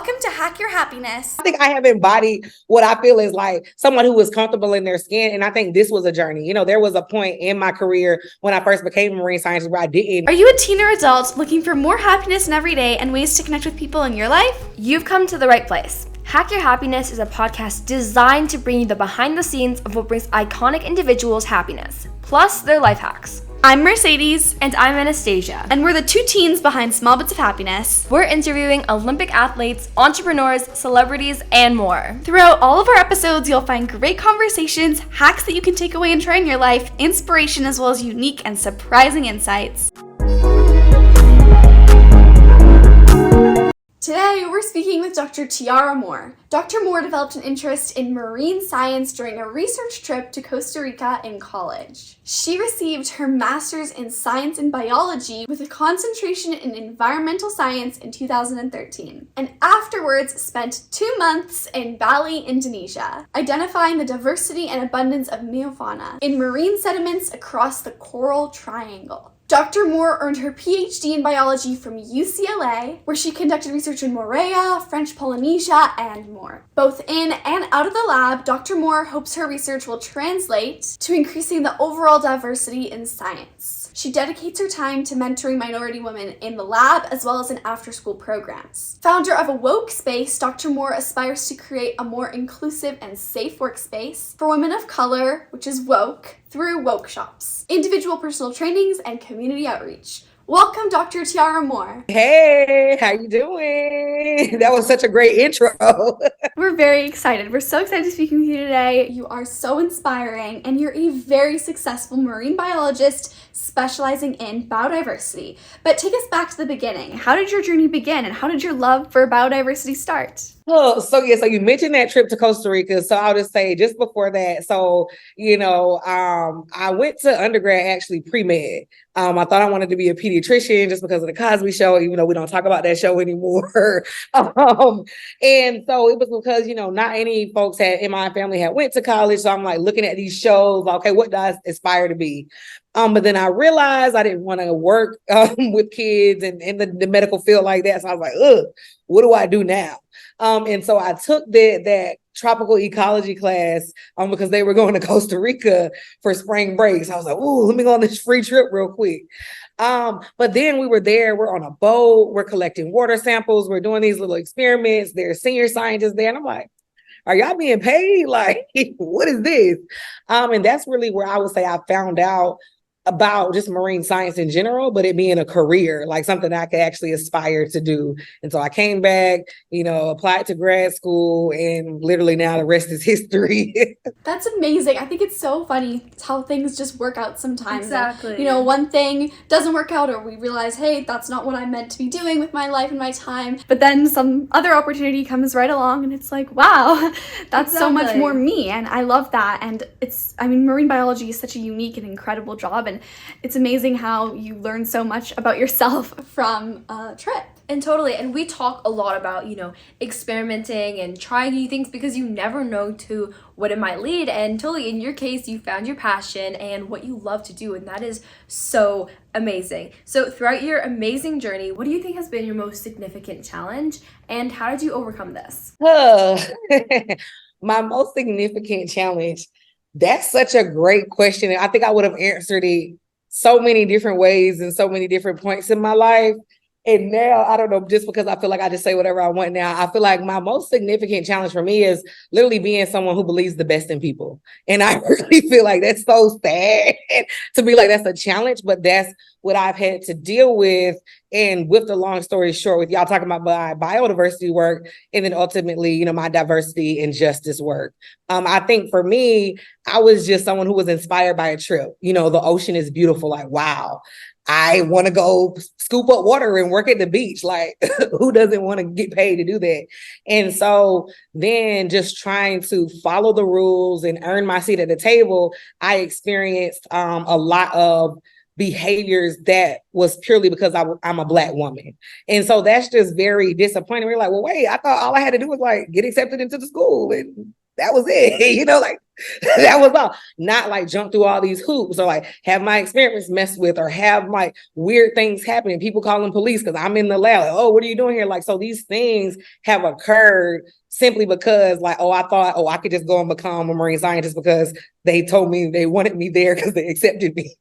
Welcome to Hack Your Happiness. I think I have embodied what I feel is like someone who is comfortable in their skin. And I think this was a journey. You know, there was a point in my career when I first became a marine scientist where I didn't. Are you a teen or adult looking for more happiness in every day and ways to connect with people in your life? You've come to the right place. Hack Your Happiness is a podcast designed to bring you the behind the scenes of what brings iconic individuals happiness, plus their life hacks. I'm Mercedes. And I'm Anastasia. And we're the two teens behind Small Bits of Happiness. We're interviewing Olympic athletes, entrepreneurs, celebrities, and more. Throughout all of our episodes, you'll find great conversations, hacks that you can take away and try in your life, inspiration, as well as unique and surprising insights. Today, we're speaking with Dr. Tiara Moore. Dr. Moore developed an interest in marine science during a research trip to Costa Rica in college. She received her master's in science and biology with a concentration in environmental science in 2013, and afterwards spent 2 months in Bali, Indonesia, identifying the diversity and abundance of meiofauna in marine sediments across the Coral Triangle. Dr. Moore earned her PhD in biology from UCLA, where she conducted research in Moorea, French Polynesia, and more. Both in and out of the lab, Dr. Moore hopes her research will translate to increasing the overall diversity in science. She dedicates her time to mentoring minority women in the lab as well as in after-school programs. Founder of a woke space, Dr. Moore aspires to create a more inclusive and safe workspace for women of color, which is woke, through woke shops, individual personal trainings, and community outreach. Welcome, Dr. Tiara Moore. Hey, how you doing? That was such a great intro. We're very excited. We're so excited to speak with you today. You are so inspiring, and you're a very successful marine biologist specializing in biodiversity. But take us back to the beginning. How did your journey begin, and how did your love for biodiversity start? Oh, so you mentioned that trip to Costa Rica. So I'll just say just before that. So, I went to undergrad actually pre-med. I thought I wanted to be a pediatrician just because of the Cosby Show, even though we don't talk about that show anymore. And so it was because, not any folks in my family had went to college. So I'm like looking at these shows, okay, what do I aspire to be? But then I realized I didn't want to work with kids and in the medical field like that. So I was like, ugh, what do I do now? And so I took that tropical ecology class because they were going to Costa Rica for spring breaks. I was like, ooh, let me go on this free trip real quick. But then we were there, we're on a boat, we're collecting water samples, we're doing these little experiments. There's senior scientists there. And I'm like, are y'all being paid? Like, what is this? And that's really where I would say I found out about just marine science in general, but it being a career, like something I could actually aspire to do. And so I came back, applied to grad school, and literally now the rest is history. That's amazing. I think it's so funny how things just work out sometimes. Exactly. And, one thing doesn't work out, or we realize, hey, that's not what I'm meant to be doing with my life and my time. But then some other opportunity comes right along, and it's like, wow, that's so much more me. And I love that. And marine biology is such a unique and incredible job. And it's amazing how you learn so much about yourself from a trip. And totally. And we talk a lot about, experimenting and trying new things because you never know to what it might lead. And totally, in your case, you found your passion and what you love to do. And that is so amazing. So throughout your amazing journey, what do you think has been your most significant challenge? And how did you overcome this? My most significant challenge. That's such a great question. I think I would have answered it so many different ways and so many different points in my life. And now, I don't know, just because I feel like I just say whatever I want now, I feel like my most significant challenge for me is literally being someone who believes the best in people. And I really feel like that's so sad to be like, that's a challenge, but that's what I've had to deal with. And with the long story short, with y'all talking about my biodiversity work, and then ultimately, my diversity and justice work. I think for me, I was just someone who was inspired by a trip. The ocean is beautiful. Like, wow. I want to go scoop up water and work at the beach. Like, who doesn't want to get paid to do that? And so then just trying to follow the rules and earn my seat at the table, I experienced a lot of behaviors that was purely because I'm a Black woman. And so that's just very disappointing. We're like, well, wait, I thought all I had to do was like get accepted into the school and that was it. Like that was all. Not like jump through all these hoops or like have my experiments messed with or have like weird things happening. People calling police because I'm in the lab. Like, oh, what are you doing here? Like, so these things have occurred simply because like, oh, I thought, oh, I could just go and become a marine scientist because they told me they wanted me there because they accepted me.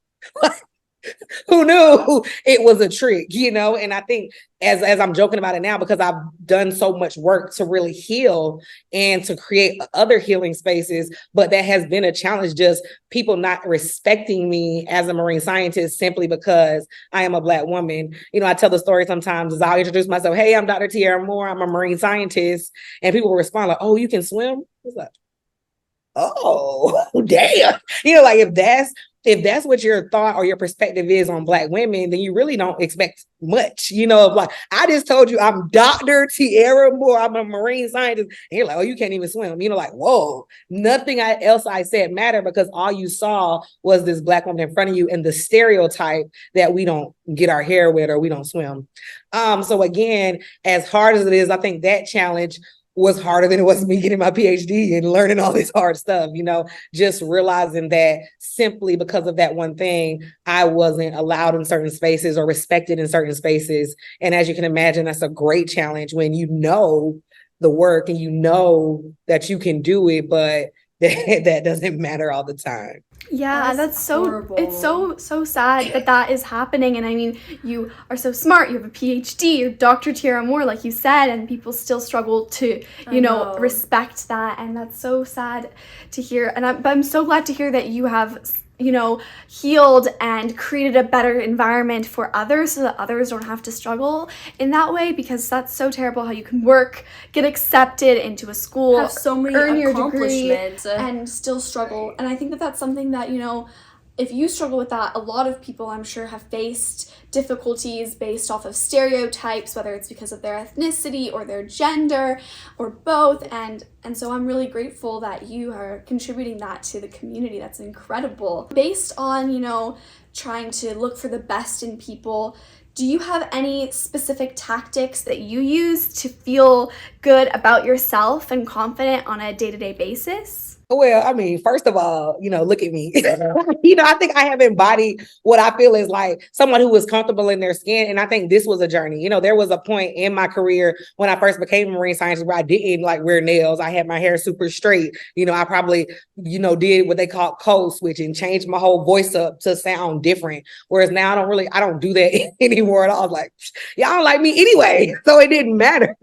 Who knew it was a trick, And I think as I'm joking about it now, because I've done so much work to really heal and to create other healing spaces, but that has been a challenge, just people not respecting me as a marine scientist simply because I am a Black woman. I tell the story sometimes as I'll introduce myself, hey, I'm Dr. Tiara Moore, I'm a marine scientist. And people will respond like, oh, you can swim? It's like, oh, damn. Like if that's what your thought or your perspective is on Black women, then you really don't expect much, of like, I just told you I'm Dr. Tiara Moore, I'm a marine scientist. And you're like, oh, you can't even swim. Like, whoa, nothing else I said mattered because all you saw was this Black woman in front of you and the stereotype that we don't get our hair wet or we don't swim. So again, as hard as it is, I think that challenge was harder than it was me getting my PhD and learning all this hard stuff, just realizing that simply because of that one thing, I wasn't allowed in certain spaces or respected in certain spaces. And as you can imagine, that's a great challenge when you know the work and you know that you can do it, but that doesn't matter all the time. Yeah, that's so horrible. It's so sad that is happening. And I mean, you are so smart, you have a PhD, you're Dr. Tiara Moore, like you said, and people still struggle to, respect that. And that's so sad to hear. But I'm so glad to hear that you have, healed and created a better environment for others so that others don't have to struggle in that way, because that's so terrible how you can work, get accepted into a school, have so many earn your degree, accomplishments and still struggle. And I think that that's something that, if you struggle with that, a lot of people I'm sure have faced difficulties based off of stereotypes, whether it's because of their ethnicity or their gender or both. And so I'm really grateful that you are contributing that to the community. That's incredible. Based on, trying to look for the best in people, do you have any specific tactics that you use to feel good about yourself and confident on a day-to-day basis? Well, I mean, first of all, look at me. I think I have embodied what I feel is like someone who is comfortable in their skin. And I think this was a journey. There was a point in my career when I first became a marine scientist where I didn't like wear nails. I had my hair super straight. I probably, did what they call code switch and changed my whole voice up to sound different. Whereas now I don't do that anymore at all. I was like, y'all don't like me anyway. So it didn't matter.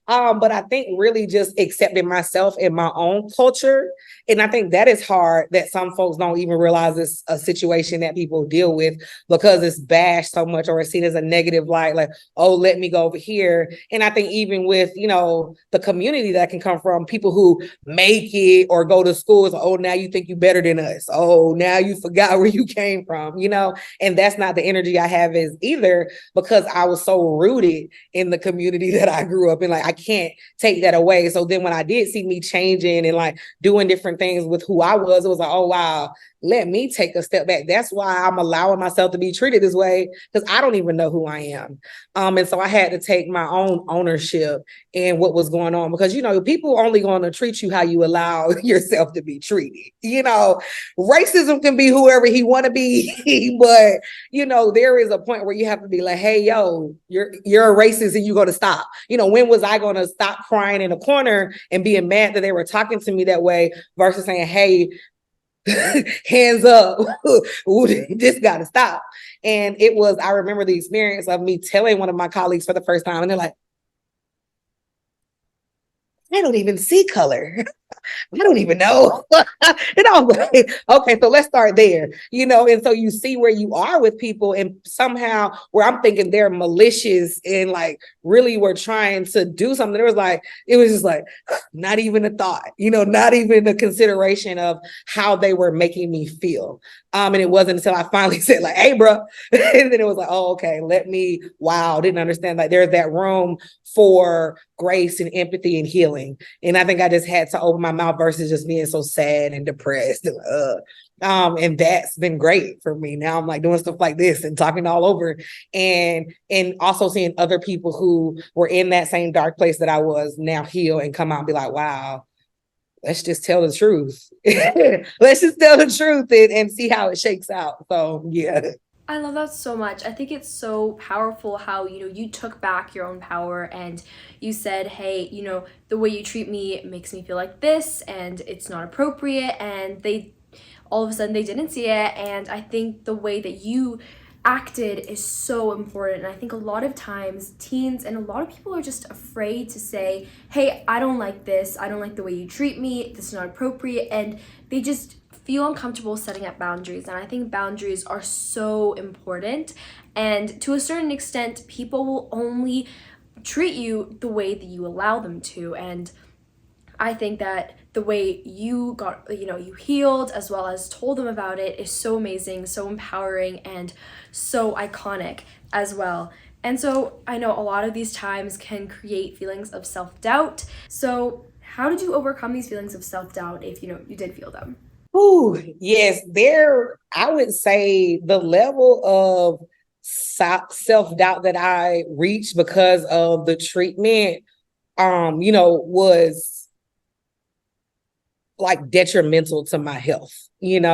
But I think really just accepting myself in my own culture. And I think that is hard, that some folks don't even realize it's a situation that people deal with because it's bashed so much or it's seen as a negative light, like, oh, let me go over here. And I think even with, the community that can come from people who make it or go to schools, oh, now you think you better than us. Oh, now you forgot where you came from, and that's not the energy I have as either, because I was so rooted in the community that I grew up in. Like, I can't take that away. So then when I did see me changing and like doing different things with who I was, it was like, oh, wow, let me take a step back. That's why I'm allowing myself to be treated this way, because I don't even know who I am. And so I had to take my own ownership in what was going on, because, people only going to treat you how you allow yourself to be treated. Racism can be whoever he want to be, but, there is a point where you have to be like, hey, yo, you're a racist and you're going to stop. When was I going to stop crying in a corner and being mad that they were talking to me that way versus saying, hey, hands up, this got to stop. And I remember the experience of me telling one of my colleagues for the first time, and they're like, I don't even see color. I don't even know. And I'm like, okay, so let's start there, and so you see where you are with people, and somehow where I'm thinking they're malicious and like really were trying to do something. It was just like, not even a thought, not even a consideration of how they were making me feel. And it wasn't until I finally said like, hey, bro. And then it was like, oh, okay, didn't understand. Like there's that room for grace and empathy and healing. And I think I just had to open my mouth versus just being so sad and depressed. And that's been great for me. Now I'm like doing stuff like this and talking all over, and also seeing other people who were in that same dark place that I was now heal and come out and be like, wow, let's just tell the truth. Let's just tell the truth and see how it shakes out. So yeah. I love that so much. I think it's so powerful how, you took back your own power and you said, hey, the way you treat me makes me feel like this and it's not appropriate. And they all of a sudden they didn't see it. And I think the way that you acted is so important. And I think a lot of times teens and a lot of people are just afraid to say, hey, I don't like this. I don't like the way you treat me. This is not appropriate. And they just feel uncomfortable setting up boundaries. And I think boundaries are so important. And to a certain extent, people will only treat you the way that you allow them to. And I think that the way you got, you healed as well as told them about it is so amazing, so empowering, and so iconic as well. And so I know a lot of these times can create feelings of self-doubt. So how did you overcome these feelings of self-doubt if, you did feel them? Oh, yes, I would say the level of self-doubt that I reached because of the treatment, was like detrimental to my health, and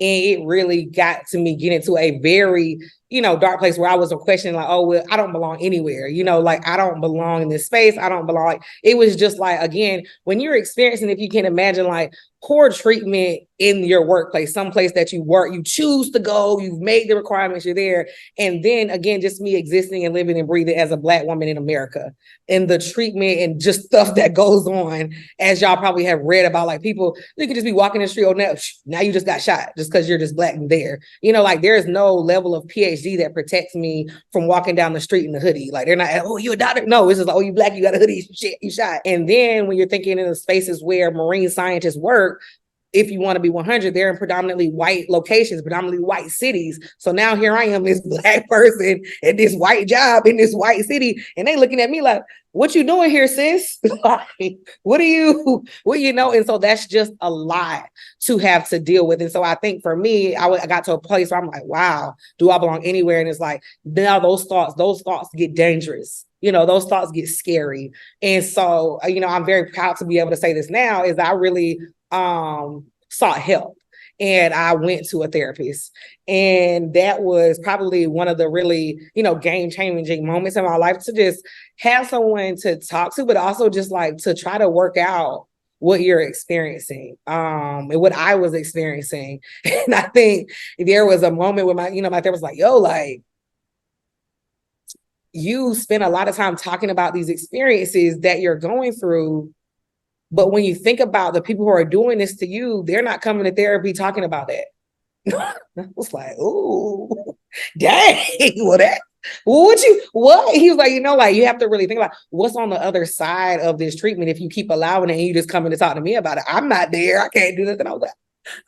it really got to me getting to a very, dark place where I was questioning like, oh, well, I don't belong anywhere, like I don't belong in this space. I don't belong. Like, it was just like, again, when you're experiencing, if you can imagine like poor treatment in your workplace, someplace that you work, you choose to go, you've made the requirements, you're there. And then again, just me existing and living and breathing as a Black woman in America, and the treatment and just stuff that goes on, as y'all probably have read about, like people, you could just be walking the street, oh, now you just got shot just because you're just Black and there, like there is no level of PhD that protects me from walking down the street in a hoodie. Like they're not, oh, you a doctor? No, it's just like, oh, you Black, you got a hoodie, shit, you shot. And then when you're thinking in the spaces where marine scientists work, if you want to be 100, they're in predominantly white locations, predominantly white cities. So now here I am, this Black person at this white job in this white city, and they looking at me like, what you doing here, sis? Like, what and so that's just a lot to have to deal with. And so I think for me, I got to a place where I'm like, wow, do I belong anywhere? And it's like, now those thoughts get dangerous. Those thoughts get scary. And so, I'm very proud to be able to say this now, is I really sought help, and I went to a therapist, and that was probably one of the really, game changing moments in my life, to just have someone to talk to, but also just like to try to work out what you're experiencing, and what I was experiencing. And I think there was a moment where my therapist was like, yo, like, you spend a lot of time talking about these experiences that you're going through, but when you think about the people who are doing this to you, they're not coming to therapy talking about that. I was like, ooh, dang, what? He was like, like, you have to really think about what's on the other side of this treatment if you keep allowing it and you just coming to talk to me about it. I'm not there. I can't do nothing. I was like,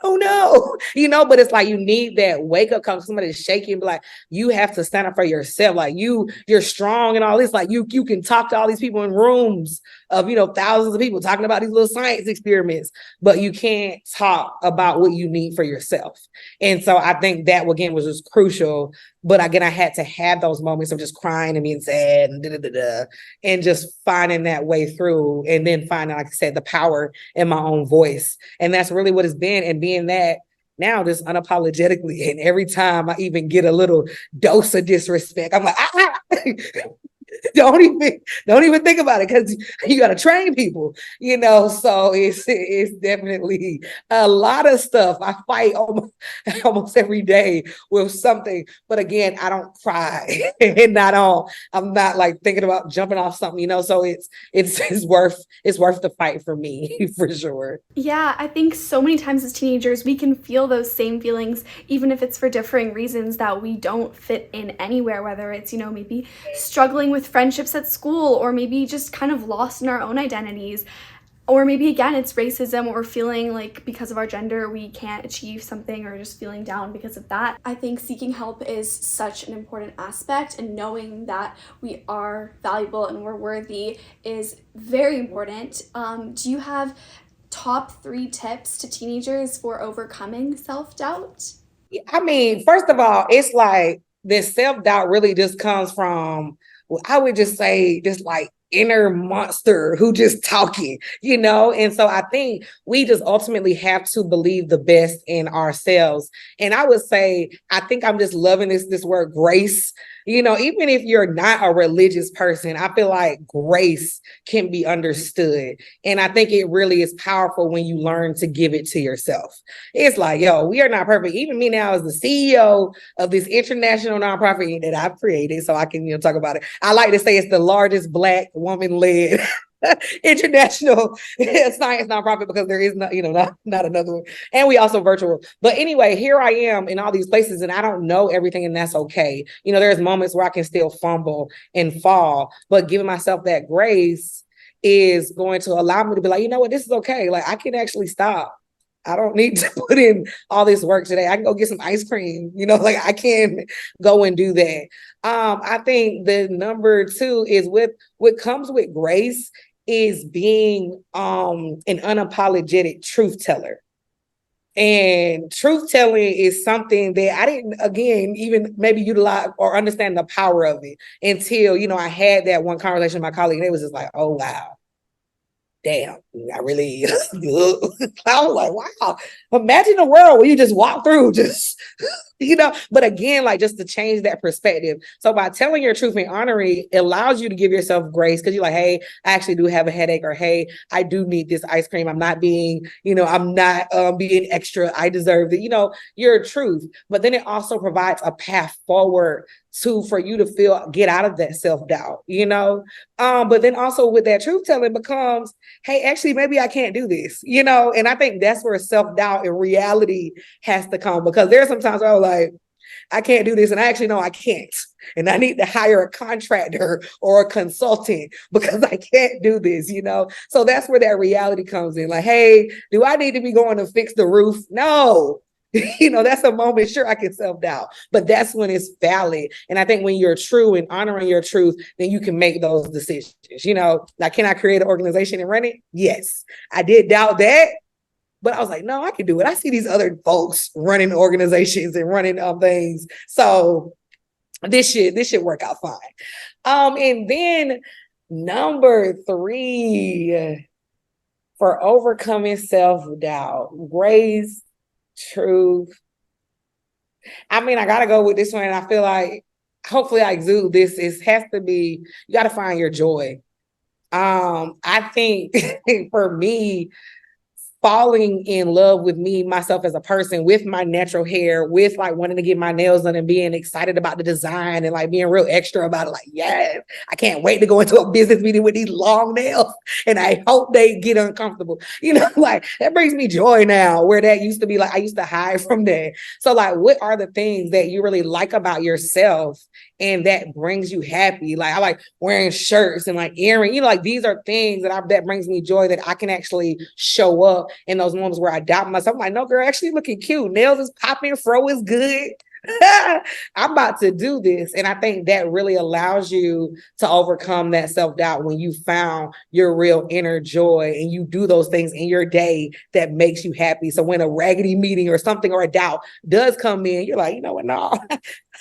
oh no, but it's like, you need that wake up call, somebody to shake you and be like, you have to stand up for yourself. Like you're strong and all this. Like you can talk to all these people in rooms of, thousands of people talking about these little science experiments, but you can't talk about what you need for yourself. And so I think that again was just crucial. But again, I had to have those moments of just crying and being sad and and just finding that way through, and then finding, like I said, the power in my own voice. And that's really what it's been. And being that now, just unapologetically, and every time I even get a little dose of disrespect, I'm like, don't even think about it, because you got to train people, so it's definitely a lot of stuff. I fight almost every day with something, but again, I don't cry and I'm not like thinking about jumping off something, so it's worth the fight for me for sure. Yeah, I think so many times as teenagers, we can feel those same feelings, even if it's for differing reasons, that we don't fit in anywhere, whether it's, maybe struggling with friendships at school, or maybe just kind of lost in our own identities. Or maybe, again, it's racism, or feeling like because of our gender we can't achieve something, or just feeling down because of that. I think seeking help is such an important aspect, and knowing that we are valuable and we're worthy is very important. Do you have top 3 tips to teenagers for overcoming self-doubt? I mean, first of all, it's like this self-doubt really just comes from, well, I would just say, just like inner monster who just talking, And so I think we just ultimately have to believe the best in ourselves. And I would say, I think I'm just loving this word grace. Even if you're not a religious person, I feel like grace can be understood. And I think it really is powerful when you learn to give it to yourself. It's like, yo, we are not perfect. Even me now as the CEO of this international nonprofit that I've created, so I can, talk about it. I like to say it's the largest Black woman-led international science nonprofit, because there is not another one. And we also virtual. But anyway, here I am in all these places and I don't know everything, and that's okay. There's moments where I can still fumble and fall, but giving myself that grace is going to allow me to be like, you know what, this is okay. Like, I can actually stop. I don't need to put in all this work today. I can go get some ice cream, like I can go and do that. I think the number 2 is what comes with grace is being an unapologetic truth teller. And truth telling is something that I didn't, again, even maybe utilize or understand the power of it until, I had that one conversation with my colleague, and it was just like, oh, wow. Damn, I really, I was like, wow, imagine a world where you just walk through, but again, like, just to change that perspective. So by telling your truth and honoring, it allows you to give yourself grace, because you're like, hey, I actually do have a headache, or hey, I do need this ice cream. I'm not being, I'm not being extra. I deserve it. Your truth. But then it also provides a path forward for you to get out of that self-doubt, but then also with that truth telling becomes, hey, actually, maybe I can't do this, and I think that's where self-doubt and reality has to come, because there's sometimes where I'm like, I can't do this, and I actually know I can't, and I need to hire a contractor or a consultant because I can't do this, so that's where that reality comes in. Like, hey, do I need to be going to fix the roof? No. That's a moment, sure, I can self-doubt, but that's when it's valid. And I think when you're true and honoring your truth, then you can make those decisions. Like, can I create an organization and run it? Yes. I did doubt that, but I was like, no, I can do it. I see these other folks running organizations and running things. So this should work out fine. And then number 3, for overcoming self-doubt, grace, truth. I mean, I gotta go with this one, and I feel like hopefully I exude this. It has to be, you gotta find your joy. I think for me, falling in love with me, myself as a person, with my natural hair, with like wanting to get my nails done and being excited about the design and like being real extra about it. Like, yes, I can't wait to go into a business meeting with these long nails, and I hope they get uncomfortable. Like, that brings me joy now, where that used to be like, I used to hide from that. So like, what are the things that you really like about yourself and that brings you happy? Like, I like wearing shirts and like earrings, like these are things that brings me joy, that I can actually show up in those moments where I doubt myself. I'm like, no, girl, actually looking cute. Nails is popping, fro is good. I'm about to do this. And I think that really allows you to overcome that self-doubt when you found your real inner joy and you do those things in your day that makes you happy. So when a raggedy meeting or something or a doubt does come in, you're like, you know what, no,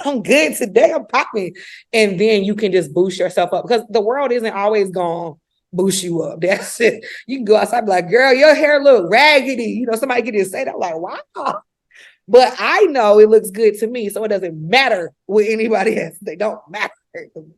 I'm good today, I'm popping. And then you can just boost yourself up, because the world isn't always gone boost you up. That's it. You can go outside and be like, girl, your hair look raggedy. Somebody can just say that. I'm like, wow. But I know it looks good to me, so it doesn't matter what anybody else. They don't matter.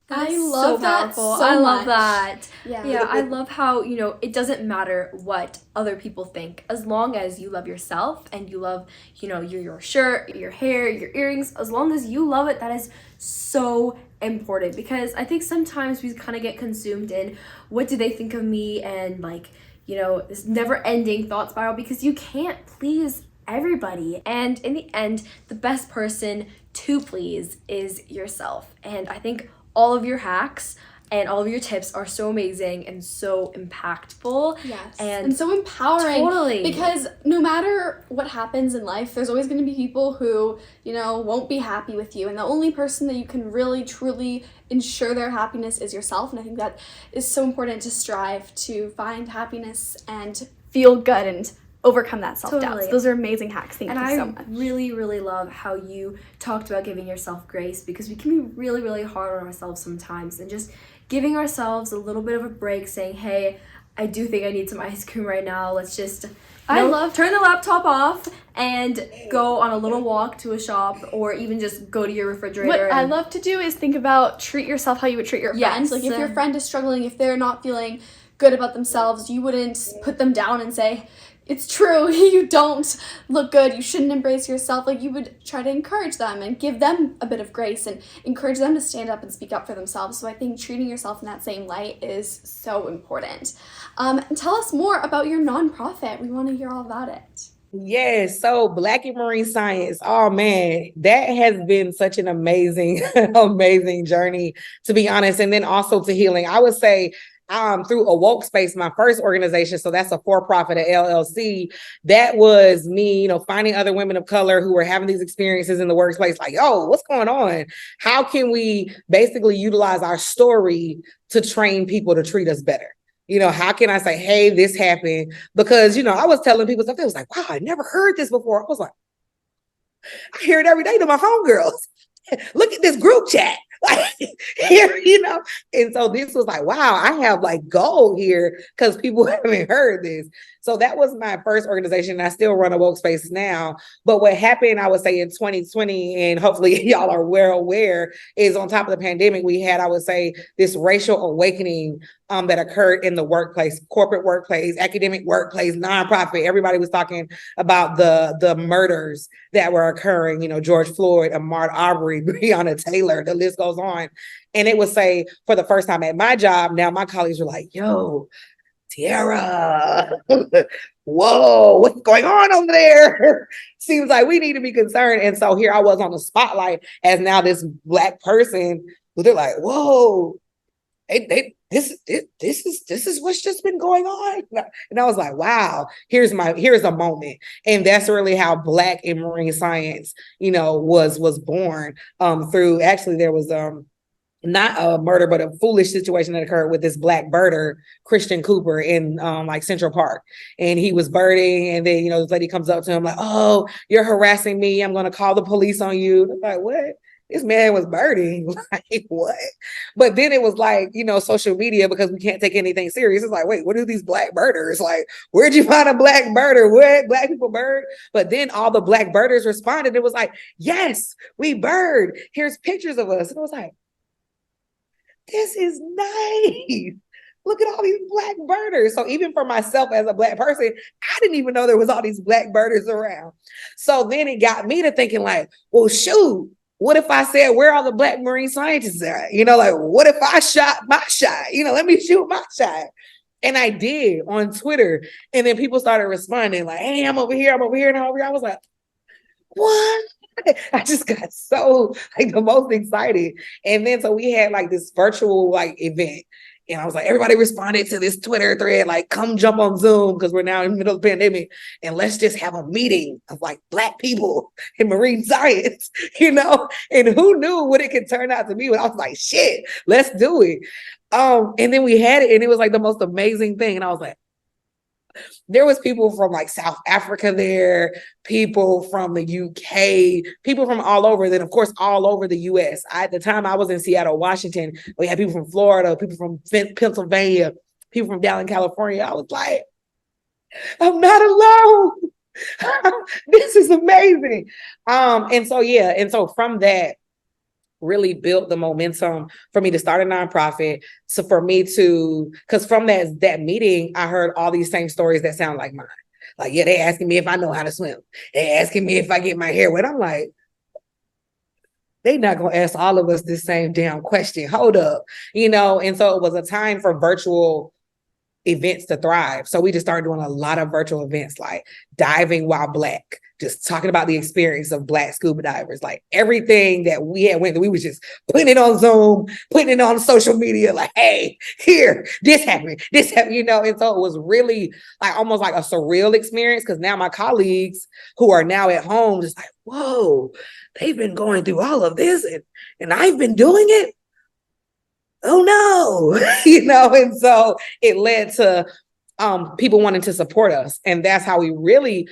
I love that so I love much. that. Yeah, I love how, it doesn't matter what other people think, as long as you love yourself and you love, your shirt, your hair, your earrings. As long as you love it, that is so important, because I think sometimes we kind of get consumed in what do they think of me, and like, this never-ending thought spiral, because you can't please everybody. And in the end, the best person to please is yourself. And I think all of your hacks and all of your tips are so amazing and so impactful. Yes. And so empowering. Totally. Because no matter what happens in life, there's always going to be people who, won't be happy with you. And the only person that you can really, truly ensure their happiness is yourself. And I think that is so important, to strive to find happiness and feel good and overcome that self-doubt. Totally. So those are amazing hacks. Thank you so much. And I really, really love how you talked about giving yourself grace, because we can be really, really hard on ourselves sometimes, and just giving ourselves a little bit of a break, saying, hey, I do think I need some ice cream right now. Let's just turn the laptop off and go on a little walk to a shop, or even just go to your refrigerator. What I love to do is think about treat yourself how you would treat your friends. Yes. Like if your friend is struggling, if they're not feeling good about themselves, you wouldn't put them down and say, it's true, you don't look good, you shouldn't embrace yourself. Like you would try to encourage them and give them a bit of grace and encourage them to stand up and speak up for themselves. So I think treating yourself in that same light is so important. And tell us more about your nonprofit. We want to hear all about it. Yes, so Black in Marine Science. Oh man, that has been such an amazing, amazing journey, to be honest. And then also to healing. I would say through a woke space, my first organization, so that's a for-profit, a LLC, that was me, finding other women of color who were having these experiences in the workplace, like, yo, what's going on? How can we basically utilize our story to train people to treat us better? How can I say, hey, this happened? Because, I was telling people stuff. They was like, wow, I never heard this before. I was like, I hear it every day to my homegirls. Look at this group chat. Like here, and so this was like, wow, I have like gold here because people haven't heard this. So that was my first organization. I still run a woke space now. But what happened, I would say in 2020, and hopefully y'all are well aware, is on top of the pandemic, we had, I would say, this racial awakening that occurred in the workplace, corporate workplace, academic workplace, nonprofit. Everybody was talking about the murders that were occurring, George Floyd, Ahmaud Arbery, Breonna Taylor, the list goes on. And it would say, for the first time at my job, now my colleagues were like, yo, Tiara, whoa, what's going on over there? Seems like we need to be concerned. And so here I was on the spotlight as now this Black person who they're like, whoa, this is what's just been going on. And I was like, wow, here's a moment. And that's really how Black in Marine Science, was born through, actually there was not a murder, but a foolish situation that occurred with this Black birder, Christian Cooper, in like Central Park. And he was birding, and then, this lady comes up to him like, oh, you're harassing me. I'm going to call the police on you. I'm like, what? This man was birding. Like, what? But then it was like, social media, because we can't take anything serious. It's like, wait, what are these Black birders? Like, where'd you find a Black birder? What? Black people bird? But then all the Black birders responded. It was like, yes, we bird. Here's pictures of us. And it was like, this is nice. Look at all these Black birders. So even for myself as a Black person, I didn't even know there was all these Black birders around. So then it got me to thinking like, well, shoot, what if I said, where are the Black marine scientists at? Like, what if I shot my shot? Let me shoot my shot. And I did on Twitter. And then people started responding like, hey, I'm over here, and I'm over here. I was like, what? I just got so like the most excited. And then so we had like this virtual like event. And I was like, everybody responded to this Twitter thread, like, come jump on Zoom because we're now in the middle of the pandemic. And let's just have a meeting of like Black people in marine science, And who knew what it could turn out to be? But I was like, shit, let's do it. And then we had it, and it was like the most amazing thing. And I was like, there was people from like South Africa there, people from the UK, people from all over, then of course all over the US. At the time I was in Seattle, Washington, we had people from Florida, people from Pennsylvania, people from down in California. I was like, I'm not alone. This is amazing. And so from that, really built the momentum for me to start a nonprofit. So for me to, because from that meeting, I heard all these same stories that sound like mine. Like, yeah, they asking me if I know how to swim. They asking me if I get my hair wet. I'm like, they not going to ask all of us this same damn question. Hold up. And so it was a time for virtual events to thrive. So we just started doing a lot of virtual events, like diving while Black, just talking about the experience of Black scuba divers, like everything that we had went through. We was just putting it on Zoom, putting it on social media, like, hey, here, this happened. And so it was really like almost like a surreal experience, because now my colleagues who are now at home just like, whoa, they've been going through all of this and I've been doing it. Oh no, and so it led to people wanting to support us. And that's how we really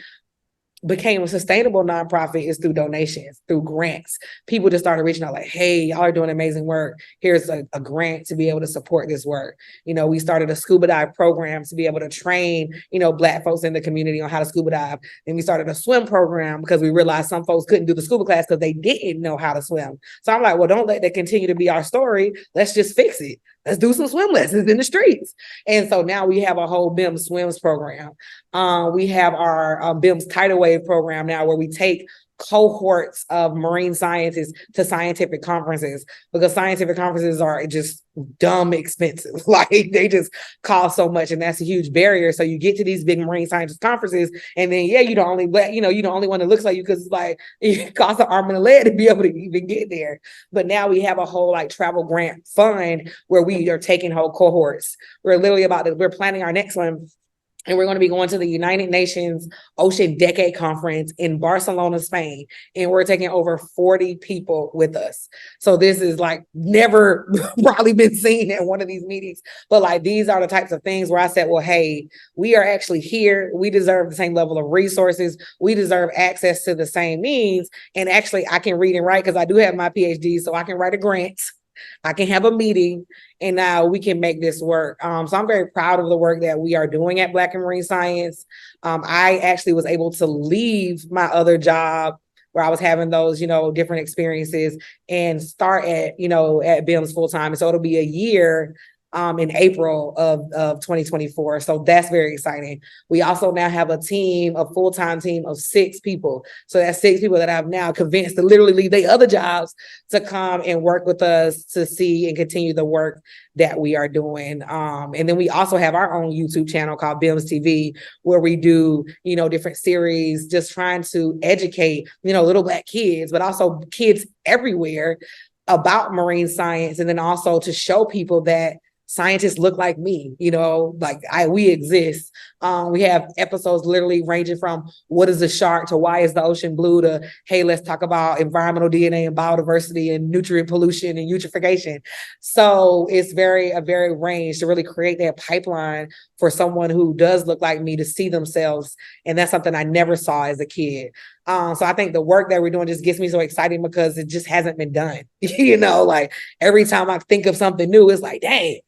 became a sustainable nonprofit is through donations, through grants. People just started reaching out like, hey, y'all are doing amazing work. Here's a grant to be able to support this work. We started a scuba dive program to be able to train, Black folks in the community on how to scuba dive. Then we started a swim program because we realized some folks couldn't do the scuba class because they didn't know how to swim. So I'm like, well, don't let that continue to be our story. Let's just fix it. Let's do some swim lessons in the streets. And so now we have a whole BIM swims program. We have our BIM's tidal wave program now where we take cohorts of marine scientists to scientific conferences because scientific conferences are just dumb expensive. Like they just cost so much and that's a huge barrier. So you get to these big marine scientist conferences and then you're the only one that looks like you because it's like it costs an arm and a leg to be able to even get there. But now we have a whole like travel grant fund where we are taking whole cohorts. We're planning our next one. And we're going to be going to the United Nations Ocean Decade Conference in Barcelona, Spain. And we're taking over 40 people with us. So this is like never probably been seen at one of these meetings. But like these are the types of things where I said, well, hey, we are actually here. We deserve the same level of resources. We deserve access to the same means. And actually, I can read and write because I do have my PhD, so I can write a grant. I can have a meeting and now we can make this work. So I'm very proud of the work that we are doing at Black and Marine Science. I actually was able to leave my other job where I was having those, different experiences and start at BIMS full time. And so it'll be a year in April of 2024. So that's very exciting. We also now have a full-time team of 6 people. So that's 6 people that I've now convinced to literally leave their other jobs to come and work with us to see and continue the work that we are doing. And then we also have our own YouTube channel called BIMS TV, where we do, different series, just trying to educate, little Black kids, but also kids everywhere about marine science. And then also to show people that scientists look like me, we exist. We have episodes literally ranging from what is a shark to why is the ocean blue to, hey, let's talk about environmental DNA and biodiversity and nutrient pollution and eutrophication. So it's a very range to really create that pipeline for someone who does look like me to see themselves. And that's something I never saw as a kid. So I think the work that we're doing just gets me so excited because it just hasn't been done. Like every time I think of something new, it's like, dang,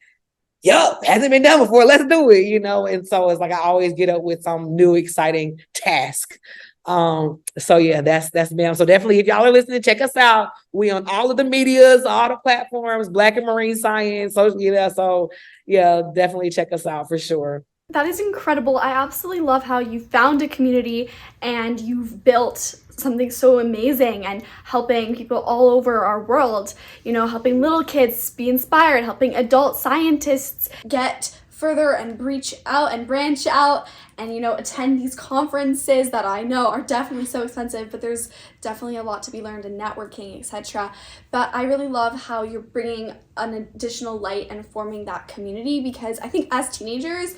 yup, hasn't been done before. Let's do it, And so it's like I always get up with some new exciting task. So yeah, that's BAM. So definitely, if y'all are listening, check us out. We on all of the medias, all the platforms, Black and Marine Science, social media. So yeah, definitely check us out for sure. That is incredible. I absolutely love how you found a community and you've built something so amazing and helping people all over our world, helping little kids be inspired, helping adult scientists get further and reach out and branch out and, attend these conferences that I know are definitely so expensive, but there's definitely a lot to be learned in networking, etc. But I really love how you're bringing an additional light and forming that community because I think as teenagers,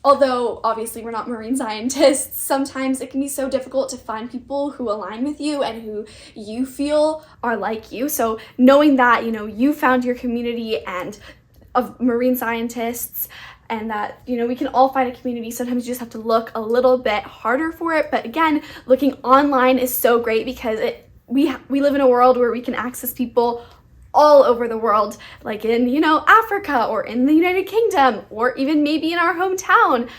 although obviously we're not marine scientists, sometimes it can be so difficult to find people who align with you and who you feel are like you. So knowing that, you found your community and of marine scientists and that, we can all find a community. Sometimes you just have to look a little bit harder for it. But again, looking online is so great because we live in a world where we can access people all over the world, like in, Africa or in the United Kingdom or even maybe in our hometown.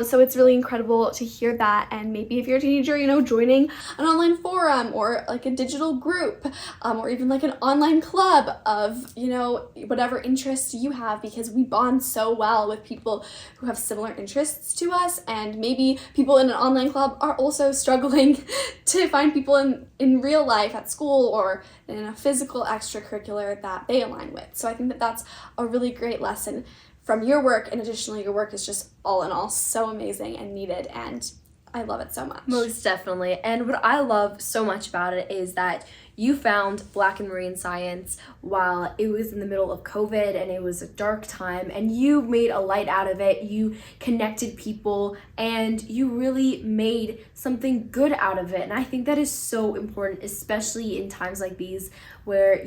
So it's really incredible to hear that. And maybe if you're a teenager, joining an online forum or like a digital group or even like an online club of, whatever interests you have, because we bond so well with people who have similar interests to us. And maybe people in an online club are also struggling to find people in real life at school or in a physical extracurricular that they align with. So I think that that's a really great lesson from your work, and additionally your work is just all in all so amazing and needed, and I love it so much. Most definitely. And what I love so much about it is that you found Black and Marine Science while it was in the middle of COVID and it was a dark time, and you made a light out of it. You connected people and you really made something good out of it. And I think that is so important, especially in times like these where,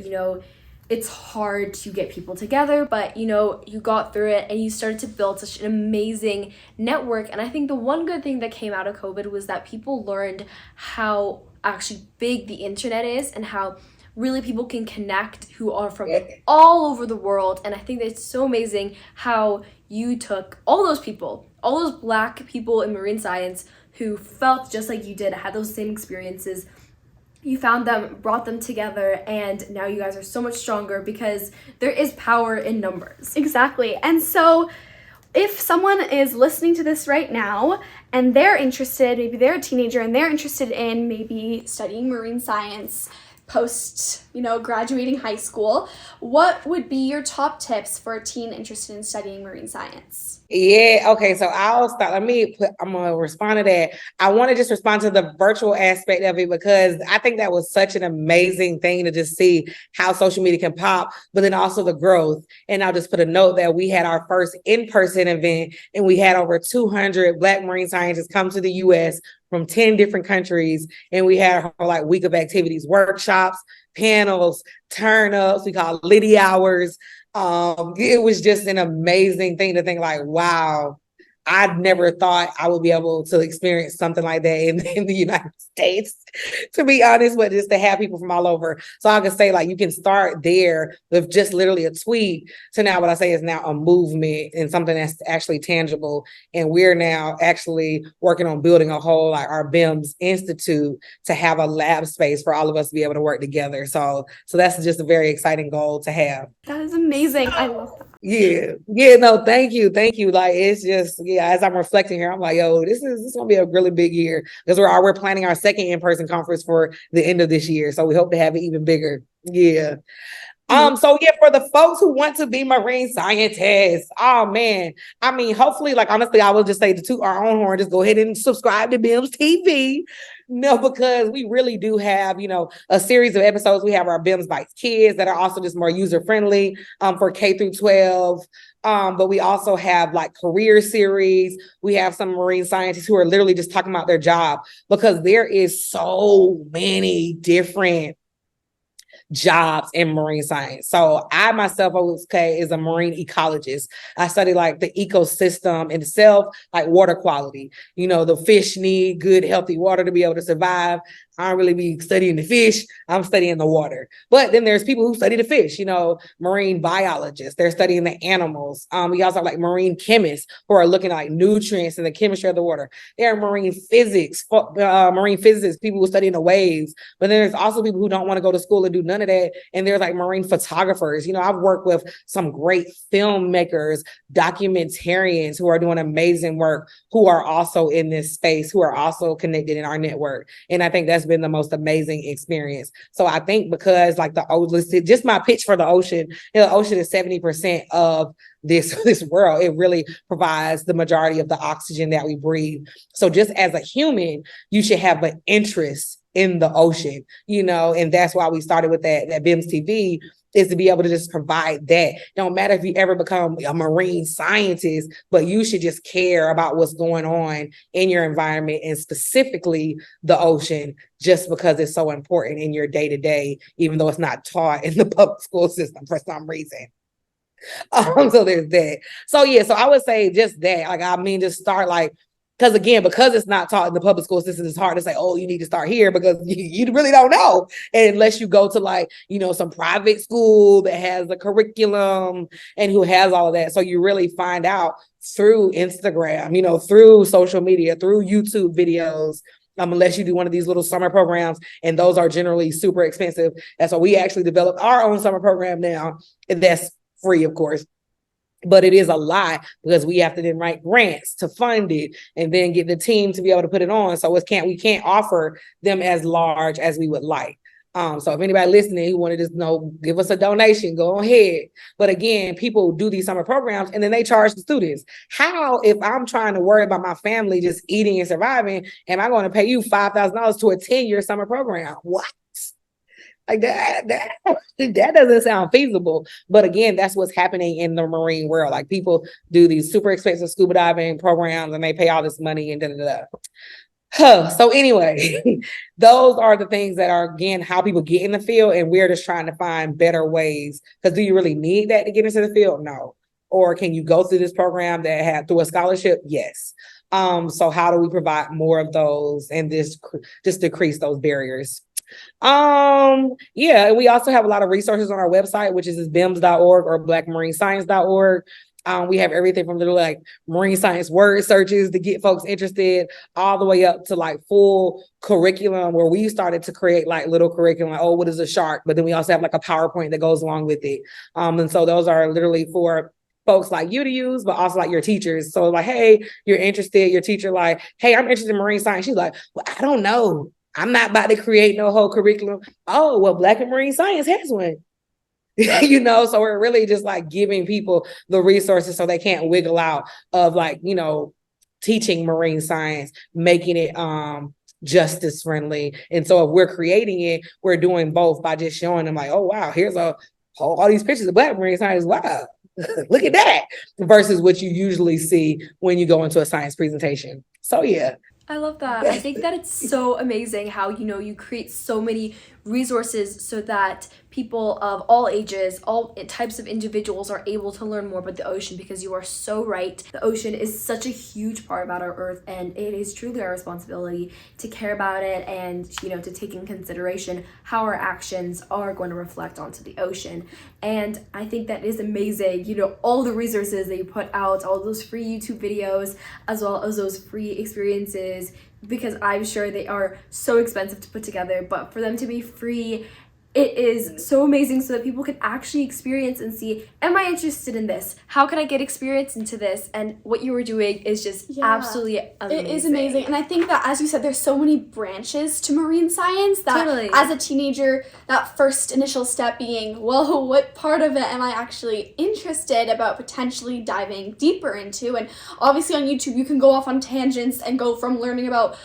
it's hard to get people together, but you know, you got through it and you started to build such an amazing network. And I think the one good thing that came out of COVID was that people learned how actually big the internet is and how really people can connect who are from all over the world. And I think that it's so amazing how you took all those people, all those Black people in marine science who felt just like you did, had those same experiences. You found them, brought them together, and now you guys are so much stronger because there is power in numbers. Exactly. And so if someone is listening to this right now and they're interested, maybe they're a teenager and they're interested in maybe studying marine science post, graduating high school, what would be your top tips for a teen interested in studying marine science? Yeah, okay, so I'll start. I'm gonna respond to that. I want to just respond to the virtual aspect of it because I think that was such an amazing thing to just see how social media can pop, but then also the growth. And I'll just put a note that we had our first in-person event and we had over 200 Black marine scientists come to the US from 10 different countries. And we had a week of activities, workshops, panels, turn-ups, we call it Liddy hours. It was just an amazing thing to think wow, I'd never thought I would be able to experience something like that in the United States, to be honest, but just to have people from all over. So I can say you can start there with just literally a tweet to now what I say is now a movement and something that's actually tangible. And we're now actually working on building a whole, our BIMS Institute to have a lab space for all of us to be able to work together. So that's just a very exciting goal to have. That is amazing. I love that. Yeah, no, thank you. It's just, as I'm reflecting here, I'm yo, this is gonna be a really big year because we're planning our second in-person conference for the end of this year. So we hope to have it even bigger. Yeah. So for the folks who want to be marine scientists, oh man, hopefully, honestly, I will just say to toot our own horn, just go ahead and subscribe to BIMS TV. No, because we really do have, a series of episodes. We have our BIMS Bites Kids that are also just more user-friendly for K through 12. But we also have career series. We have some marine scientists who are literally just talking about their job because there is so many different jobs in marine science. So I myself, is a marine ecologist. I study the ecosystem itself, water quality. The fish need good, healthy water to be able to survive. I don't really be studying the fish. I'm studying the water. But then there's people who study the fish, marine biologists. They're studying the animals. We also have marine chemists who are looking at nutrients and the chemistry of the water. There are marine physicists, people who study the waves. But then there's also people who don't want to go to school and do none of that. And there's marine photographers. I've worked with some great filmmakers, documentarians who are doing amazing work, who are also in this space, who are also connected in our network. And I think that's been the most amazing experience. So I think because just my pitch for the ocean, the ocean is 70% of this world. It really provides the majority of the oxygen that we breathe. So just as a human, you should have an interest in the ocean, and that's why we started with that BIMS TV, is to be able to just provide that. Don't matter if you ever become a marine scientist, but you should just care about what's going on in your environment and specifically the ocean, just because it's so important in your day-to-day, even though it's not taught in the public school system for some reason. So there's that. So I would say just that, just start because it's not taught in the public school system, it's hard to say, oh, you need to start here because you really don't know. And unless you go to some private school that has the curriculum and who has all of that. So you really find out through Instagram, through social media, through YouTube videos, unless you do one of these little summer programs, and those are generally super expensive. That's why we actually developed our own summer program now. And that's free, of course. But it is a lot because we have to then write grants to fund it and then get the team to be able to put it on. So we can't offer them as large as we would like. So if anybody listening who wanted to give us a donation, go ahead. But again, people do these summer programs and then they charge the students. How, if I'm trying to worry about my family just eating and surviving, am I going to pay you $5,000 to a 10-year summer program? What? That doesn't sound feasible. But again, that's what's happening in the marine world. People do these super expensive scuba diving programs and they pay all this money and da-da-da. So anyway, those are the things that are, again, how people get in the field. And we're just trying to find better ways. Because do you really need that to get into the field? No. Or can you go through this program that had through a scholarship? Yes. So how do we provide more of those and this just decrease those barriers? Yeah, we also have a lot of resources on our website, which is bims.org or blackmarinescience.org. We have everything from little like marine science word searches to get folks interested, all the way up to like full curriculum where we started to create like little curriculum, like, oh, what is a shark? But then we also have like a PowerPoint that goes along with it. And so those are literally for folks like you to use, but also like your teachers. So like, hey, you're interested, your teacher like, hey, I'm interested in marine science. She's like, well, I don't know. I'm not about to create no whole curriculum. Oh, well, Black and Marine Science has one. So we're really just like giving people the resources so they can't wiggle out of like, teaching marine science, making it justice friendly. And so if we're creating it, we're doing both by just showing them like, oh, wow, here's all these pictures of Black marine science. Wow, look at that. Versus what you usually see when you go into a science presentation. So, yeah. I love that. I think that it's so amazing how, you create so many resources so that people of all ages, all types of individuals are able to learn more about the ocean, because you are so right. The ocean is such a huge part about our earth, and it is truly our responsibility to care about it and, to take in consideration how our actions are going to reflect onto the ocean. And I think that is amazing, all the resources that you put out, all those free YouTube videos, as well as those free experiences, because I'm sure they are so expensive to put together, but for them to be free, it is so amazing so that people can actually experience and see, am I interested in this? How can I get experience into this? And what you were doing is just absolutely amazing. It is amazing. And I think that, as you said, there's so many branches to marine science that as a teenager, that first initial step being, well, what part of it am I actually interested about potentially diving deeper into? And obviously on YouTube, you can go off on tangents and go from learning about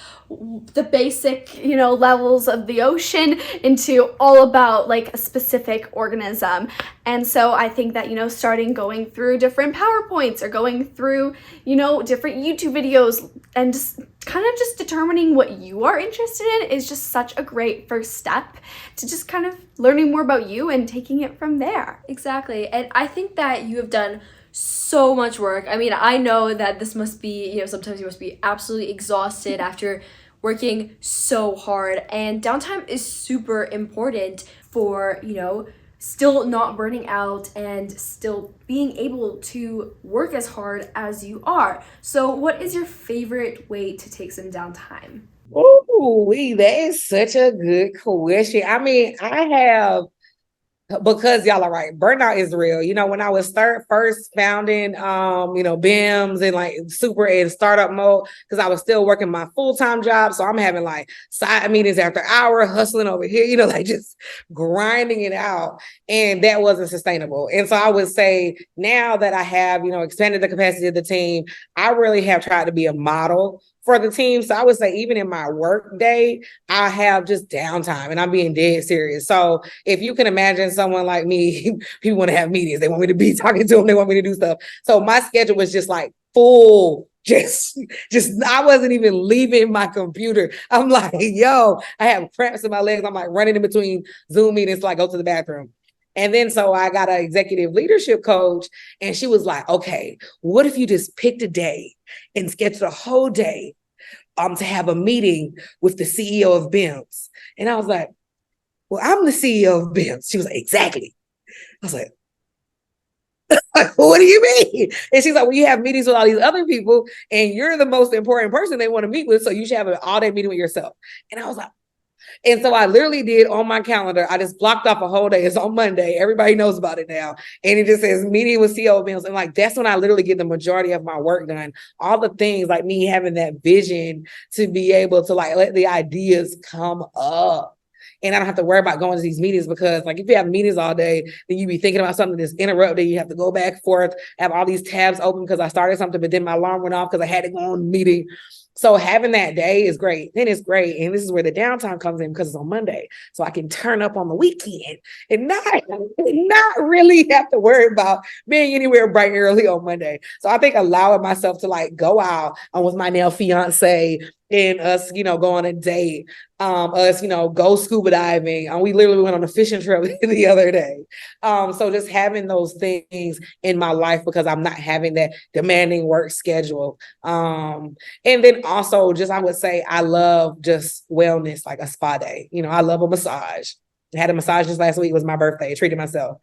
the basic, levels of the ocean into all about like a specific organism. And so I think that, starting going through different PowerPoints or going through, different YouTube videos and just kind of just determining what you are interested in is just such a great first step to just kind of learning more about you and taking it from there. Exactly. And I think that you have done so much work. I mean, I know that this must be, sometimes you must be absolutely exhausted after working so hard, and downtime is super important for, still not burning out and still being able to work as hard as you are. So what is your favorite way to take some downtime? Oh, that is such a good question. I mean, because y'all are right, burnout is real. When I was first founding, BIMS and like super in startup mode, because I was still working my full-time job. So I'm having like side meetings after hour, hustling over here, like just grinding it out. And that wasn't sustainable. And so I would say now that I have, expanded the capacity of the team, I really have tried to be a model for the team. So I would say even in my work day, I have just downtime, and I'm being dead serious. So if you can imagine someone like me, people want to have meetings. They want me to be talking to them. They want me to do stuff. So my schedule was just like full. Just I wasn't even leaving my computer. I'm like, yo, I have cramps in my legs. I'm like running in between Zoom meetings to like go to the bathroom. And then so I got an executive leadership coach, and she was like, okay, what if you just picked a day and scheduled a whole day to have a meeting with the CEO of BIMS? And I was like, well, I'm the CEO of BIMS. She was like, exactly. I was like, what do you mean? And she's like, well, you have meetings with all these other people, and you're the most important person they want to meet with, so you should have an all-day meeting with yourself. And I was like, and so I literally did on my calendar. I just blocked off a whole day. It's on Monday. Everybody knows about it now. And it just says meeting with CEO Bills. And like, that's when I literally get the majority of my work done. All the things like me having that vision to be able to like let the ideas come up. And I don't have to worry about going to these meetings, because like if you have meetings all day, then you be thinking about something that's interrupted. You have to go back and forth, have all these tabs open because I started something, but then my alarm went off because I had to go on the meeting. So having that day is great. Then it's great. And this is where the downtime comes in because it's on Monday. So I can turn up on the weekend and not really have to worry about being anywhere bright and early on Monday. So I think allowing myself to like go out with my now fiance and us, go on a date, us, go scuba diving. We literally went on a fishing trip the other day. So just having those things in my life because I'm not having that demanding work schedule. And then also just, I would say I love just wellness, like a spa day. I love a massage. I had a massage just last week. It was my birthday. I treated myself.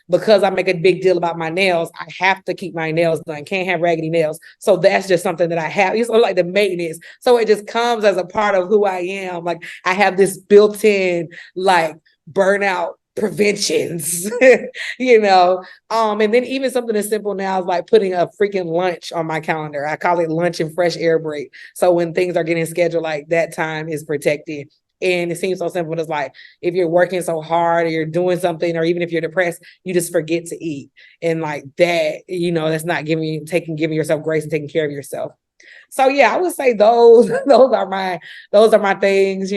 Because I make a big deal about my nails, I have to keep my nails done. Can't have raggedy nails. So that's just something that I have. It's like the maintenance. So it just comes as a part of who I am. Like I have this built-in like burnout preventions, And then even something as simple now is like putting a freaking lunch on my calendar. I call it lunch and fresh air break. So when things are getting scheduled, like that time is protected. And it seems so simple. It's like if you're working so hard or you're doing something, or even if you're depressed, you just forget to eat. And like that, that's not giving yourself grace and taking care of yourself. So yeah, I would say those are my things.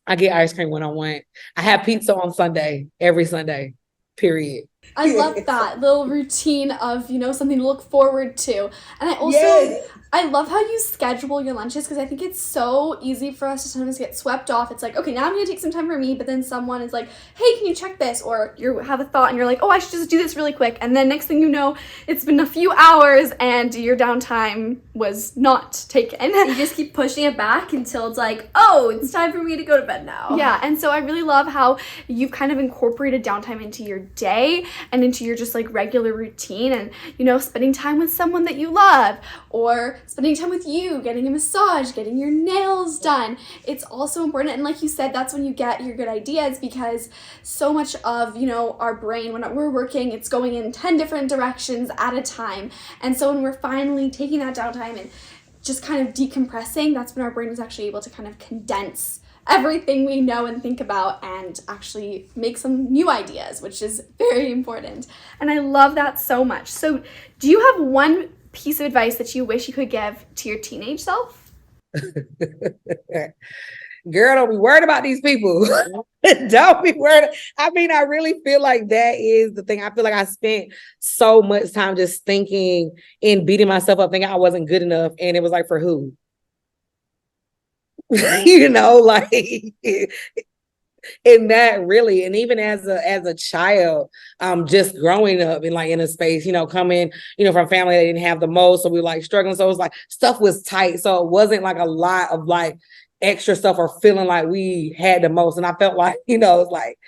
I get ice cream when I want. I have pizza on Sunday, every Sunday, period. I love that little routine of, something to look forward to. And I also, I love how you schedule your lunches because I think it's so easy for us to sometimes get swept off. It's like, okay, now I'm going to take some time for me, but then someone is like, hey, can you check this? Or you have a thought and you're like, oh, I should just do this really quick. And then next thing you know, it's been a few hours and your downtime was not taken. You just keep pushing it back until it's like, oh, it's time for me to go to bed now. Yeah, and so I really love how you've kind of incorporated downtime into your day and into your just like regular routine and, spending time with someone that you love or spending time with you, getting a massage, getting your nails done. It's also important. And like you said, that's when you get your good ideas because so much of, our brain, when we're working, it's going in 10 different directions at a time. And so when we're finally taking that downtime and just kind of decompressing, that's when our brain is actually able to kind of condense everything we know and think about and actually make some new ideas, which is very important. And I love that so much. So do you have one piece of advice that you wish you could give to your teenage self? Girl, don't be worried about these people. Don't be worried. I mean, I really feel like that is the thing. I feel like I spent so much time just thinking and beating myself up, thinking I wasn't good enough. And it was like, for who? Like, and that really, and even as a child, just growing up in a space, coming, from family that didn't have the most, so we were like struggling. So it was like stuff was tight. So it wasn't like a lot of like extra stuff or feeling like we had the most. And I felt like, it's like,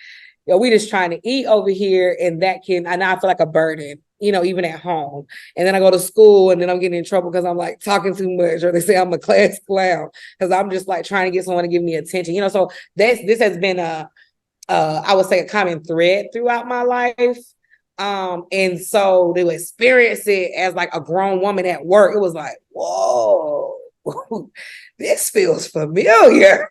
we just trying to eat over here, and and I feel like a burden, even at home. And then I go to school and then I'm getting in trouble because I'm like talking too much, or they say I'm a class clown because I'm just like trying to get someone to give me attention, so this has been I would say a common thread throughout my life. And so to experience it as like a grown woman at work, it was like, whoa, this feels familiar.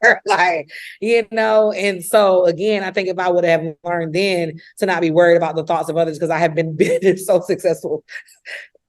And so again, I think if I would have learned then to not be worried about the thoughts of others, because I have been so successful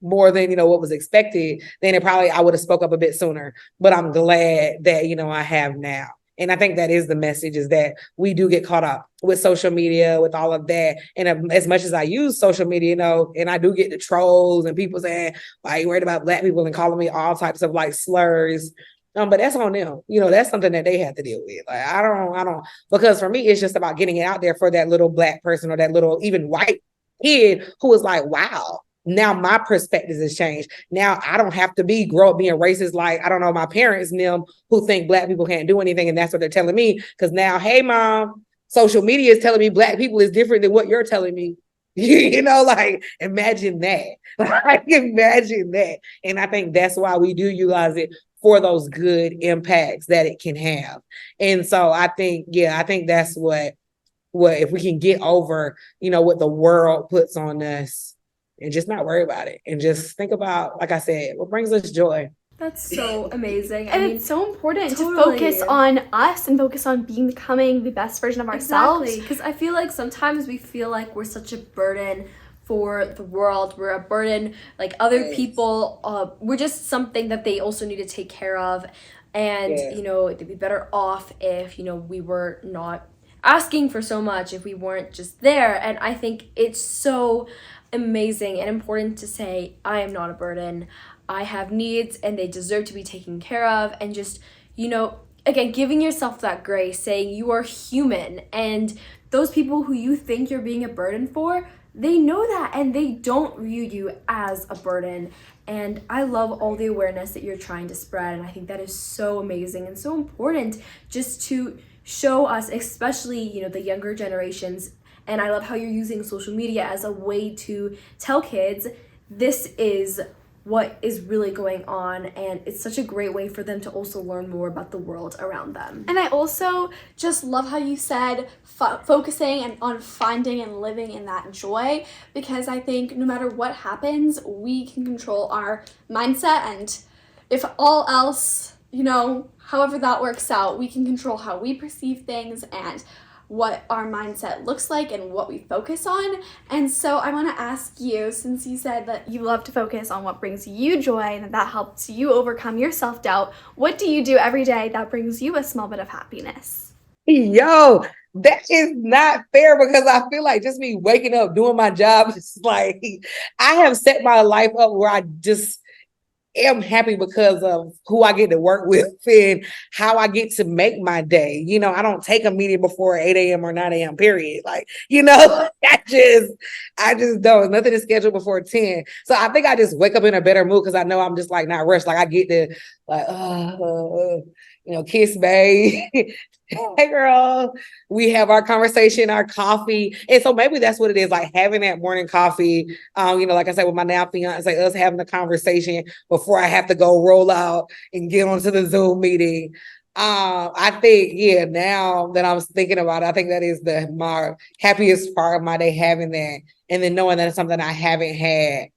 more than, what was expected, then I would have spoke up a bit sooner. But I'm glad that, I have now. And I think that is the message, is that we do get caught up with social media, with all of that. And as much as I use social media, and I do get the trolls and people saying, why are you worried about Black people, and calling me all types of like slurs. But that's on them. That's something that they have to deal with. Like, I don't, because for me, it's just about getting it out there for that little Black person or that little even white kid who is like, wow, now my perspective has changed. Now I don't have to grow up being racist like, I don't know, my parents and them who think Black people can't do anything. And that's what they're telling me. Because now, hey, mom, social media is telling me Black people is different than what you're telling me. Like, imagine that. Imagine that. And I think that's why we do utilize it for those good impacts that it can have. And so I think that's what if we can get over, what the world puts on us, and just not worry about it, and just think about, like I said, what brings us joy. That's so amazing. And it's so important to focus on us and focus on becoming the best version of ourselves. Exactly, because I feel like sometimes we feel like we're such a burden for the world. We're a burden, like other Yes. people. We're just something that they also need to take care of. And, Yes. you know, they'd be better off if, you know, we were not asking for so much, if we weren't just there. And I think it's so amazing and important to say, I am not a burden. I have needs and they deserve to be taken care of. And just, you know, again, giving yourself that grace, saying you are human. And those people who you think you're being a burden for, they know that and they don't view you as a burden. And I love all the awareness that you're trying to spread. And I think that is so amazing and so important just to show us, especially, you know, the younger generations. And I love how you're using social media as a way to tell kids this is what is really going on, and it's such a great way for them to also learn more about the world around them. And I also just love how you said focusing and on finding and living in that joy, because I think no matter what happens, we can control our mindset, and if all else, you know, however that works out, we can control how we perceive things and what our mindset looks like and what we focus on. And so I want to ask you, since you said that you love to focus on what brings you joy and that helps you overcome your self-doubt, what do you do every day that brings you a small bit of happiness? Yo, that is not fair, because I feel like just me waking up, doing my job, it's like I have set my life up where I just am happy because of who I get to work with and how I get to make my day. You know, I don't take a meeting before 8 a.m. or 9 a.m. period. Like, you know, I just don't. Nothing is scheduled before 10. So I think I just wake up in a better mood because I know I'm just like not rushed. Like I get to like, you know, kiss babe. Hey girl, we have our conversation, our coffee. And so maybe that's what it is, like having that morning coffee. You know, like I said, with my now fiance, us having a conversation before I have to go roll out and get onto the Zoom meeting. I think, yeah, now that I'm thinking about it, I think that is my happiest part of my day, having that. And then knowing that it's something I haven't had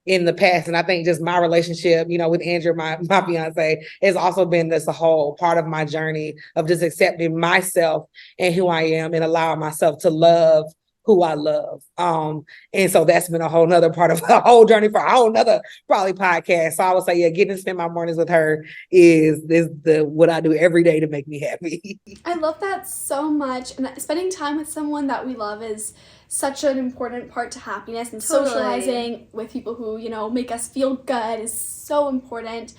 in the past. And I think just my relationship, you know, with Andrew, my fiance, has also been this a whole part of my journey of just accepting myself and who I am and allowing myself to love who I love. And so that's been a whole nother part of a whole journey for a whole nother probably podcast. So I would say, yeah, getting to spend my mornings with her is what I do every day to make me happy. I love that so much. And spending time with someone that we love is such an important part to happiness, and Totally. socializing with people who, you know, make us feel good is so important.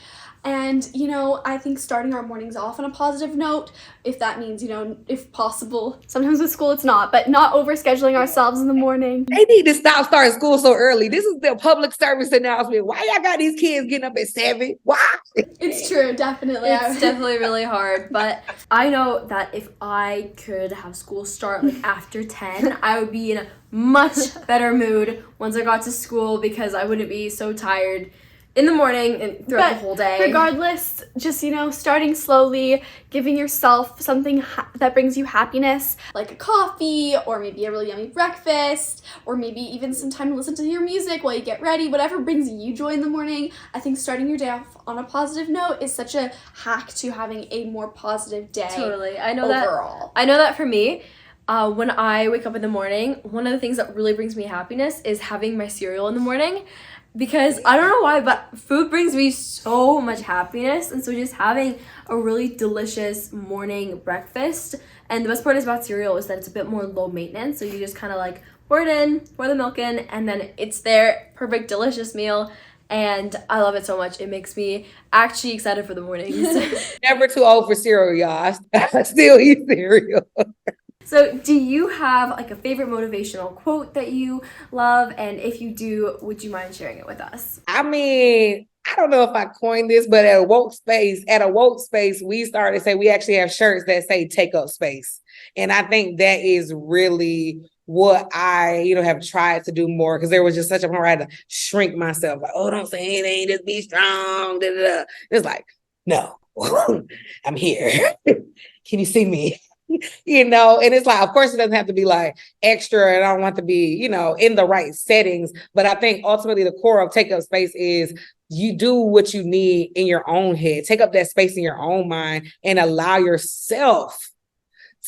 And, you know, I think starting our mornings off on a positive note, if that means, you know, if possible, sometimes with school it's not, but not overscheduling ourselves in the morning. They need to stop starting school so early. This is the public service announcement. Why y'all got these kids getting up at 7? Why? It's true, definitely. It's definitely really hard, but I know that if I could have school start like after 10, I would be in a much better mood once I got to school, because I wouldn't be so tired in the morning and throughout the whole day. Regardless, just, you know, starting slowly, giving yourself something that brings you happiness, like a coffee, or maybe a really yummy breakfast, or maybe even some time to listen to your music while you get ready, whatever brings you joy in the morning. I think starting your day off on a positive note is such a hack to having a more positive day. Totally. I know overall. that for me, when I wake up in the morning, one of the things that really brings me happiness is having my cereal in the morning. Because I don't know why, but food brings me so much happiness. And so just having a really delicious morning breakfast. And the best part is about cereal is that it's a bit more low maintenance. So you just kind of like pour it in, pour the milk in, and then it's there. Perfect, delicious meal. And I love it so much. It makes me actually excited for the mornings. Never too old for cereal, y'all. I still eat cereal. So do you have like a favorite motivational quote that you love? And if you do, would you mind sharing it with us? I mean, I don't know if I coined this, but at a woke space, we started to say we actually have shirts that say take up space. And I think that is really what I, you know, have tried to do more, because there was just such a point where I had to shrink myself. Like, oh, don't say anything, just be strong. Da, da, da. It's like, no, I'm here. Can you see me? You know, and it's like, of course, it doesn't have to be like extra, and I don't want to be, you know, in the right settings. But I think ultimately the core of take up space is you do what you need in your own head. Take up that space in your own mind and allow yourself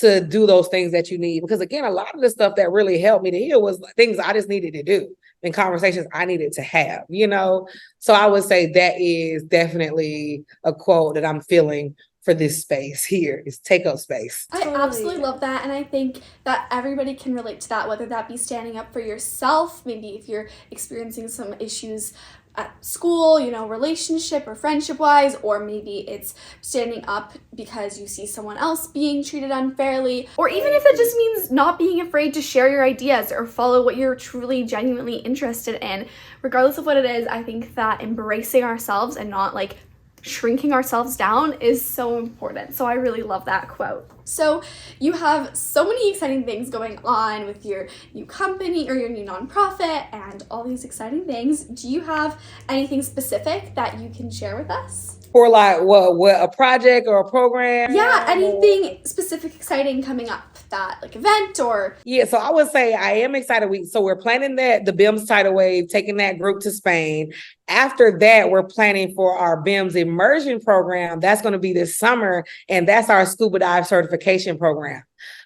to do those things that you need. Because again, a lot of the stuff that really helped me to heal was things I just needed to do. and conversations I needed to have, you know? So I would say that is definitely a quote that I'm feeling for this space here, is take up space. I absolutely love that, and I think that everybody can relate to that, whether that be standing up for yourself, maybe if you're experiencing some issues at school, you know, relationship or friendship wise, or maybe it's standing up because you see someone else being treated unfairly, or even if it just means not being afraid to share your ideas or follow what you're truly genuinely interested in. Regardless of what it is, I think that embracing ourselves and not like shrinking ourselves down is so important. So I really love that quote. So you have so many exciting things going on with your new company or your new nonprofit and all these exciting things. Do you have anything specific that you can share with us? For like what a project or a program? Yeah, anything specific exciting coming up, that like event or... Yeah, so I would say I am excited. So we're planning that the BIMS tidal wave, taking that group to Spain. After that, we're planning for our BIMS immersion program. That's going to be this summer, and that's our scuba dive certification program.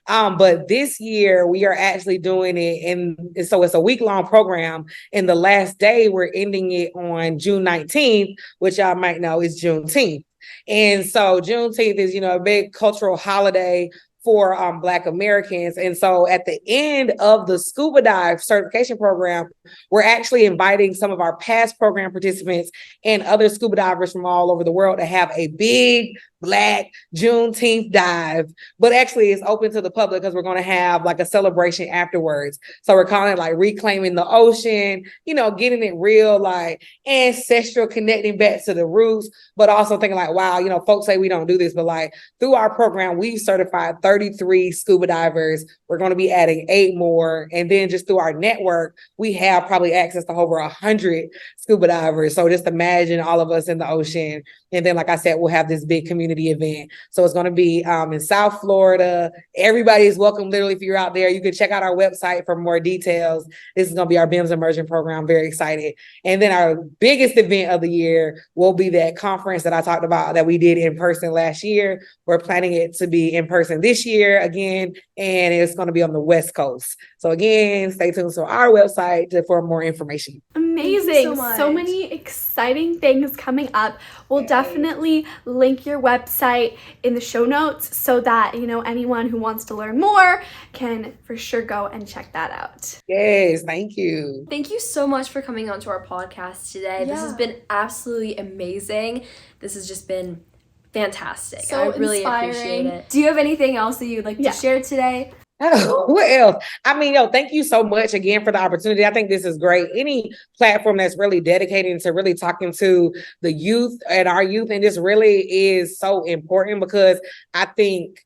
But this year we are actually doing it, and so it's a week-long program. And the last day we're ending it on June 19th, which y'all might know is Juneteenth. And so Juneteenth is, you know, a big cultural holiday for Black Americans. And so at the end of the scuba dive certification program, we're actually inviting some of our past program participants and other scuba divers from all over the world to have a big Black Juneteenth dive, but actually it's open to the public because we're going to have like a celebration afterwards. So we're calling it like reclaiming the ocean, you know, getting it real, like ancestral, connecting back to the roots, but also thinking like, wow, you know, folks say we don't do this, but like through our program, we've certified 33 scuba divers. We're going to be adding 8 more. And then just through our network, we have probably access to over 100 scuba divers. So just imagine all of us in the ocean. And then, like I said, we'll have this big community event. So it's going to be in South Florida. Everybody is welcome. Literally, if you're out there, you can check out our website for more details. This is going to be our BIMS immersion program. Very excited. And then our biggest event of the year will be that conference that I talked about that we did in person last year. We're planning it to be in person this year again, and it's going to be on the West Coast. So again, stay tuned to our website for more information. Amazing. So many exciting things coming up. We'll definitely link your website in the show notes so that, you know, anyone who wants to learn more can for sure go and check that out. Yes, thank you. Thank you so much for coming on to our podcast today. This has been absolutely amazing. This has just been fantastic. So I really inspiring. appreciate it. Do you have anything else that you'd like to share today? Oh, what else? I mean, thank you so much again for the opportunity. I think this is great. Any platform that's really dedicated to really talking to the youth and our youth, and this really is so important because I think